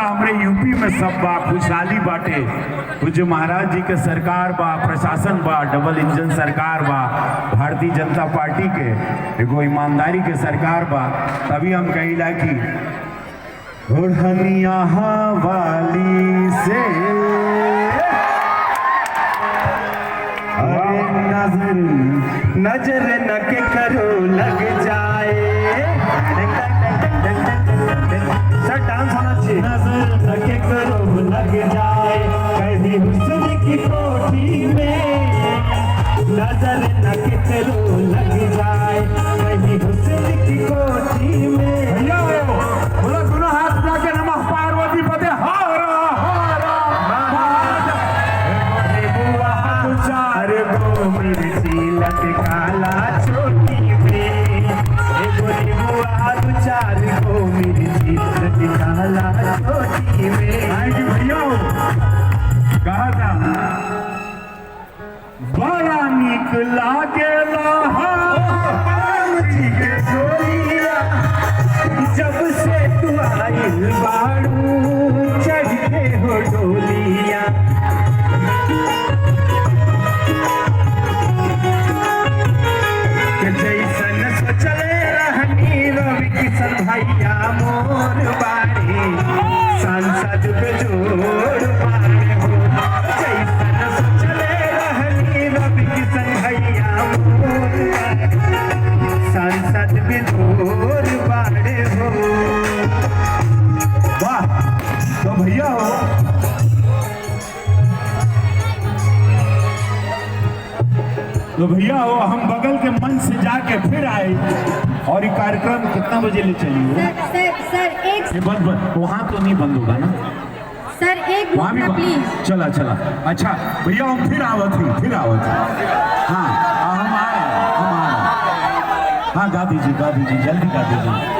हमरे यूपी में सब बा, खुशहाली बाटे। पूज्य महाराज जी के सरकार बा, प्रशासन बा, डबल इंजन सरकार बा, भारतीय जनता पार्टी के एगो ईमानदारी के सरकार बा। तभी हम कहिला कि ओढ़निया वाली से अरे नजर न के करो लग जाए। सर डांस होना चाहिए। नजर न के करो लग जाए कहीं हुस्न की कोठी में, नजर न के करो लग जाए कहीं हुस्न की कोठी में। भैया बोला दोनों हाथ उठा के नमः पार्वती पते हारा हारा चार गो मिर्ची लटकाला चोटी में, बुआ दो चार गो मिर्ची लटकाला चोटी में। भैया कहा था बड़ा निक लागेला के सोरिया, जब से तू आइल बाड़ू चढ़ के हो डोलिया। जैसन सोचले रहनी रवि किशन भैया मोर बाड़े, सांसद पे जोड़ पारे हो। जैसन सोचले रहनी रवि किशन भैया मोर बाड़े, सांसद पे जोड़ पारे हो। वाह तो भैया हो तो भैया हो हम बगल के मंच से जाके फिर आए और ये कार्यक्रम कितना बजे ले चली हो? सर एक बंद वहाँ तो नहीं बंद होगा ना सर, एक वहाँ भी प्लीज। चला अच्छा भैया हम फिर आवत ही हाँ हम आ रहे हाँ गा दीजिए जल्दी गा दीजिए।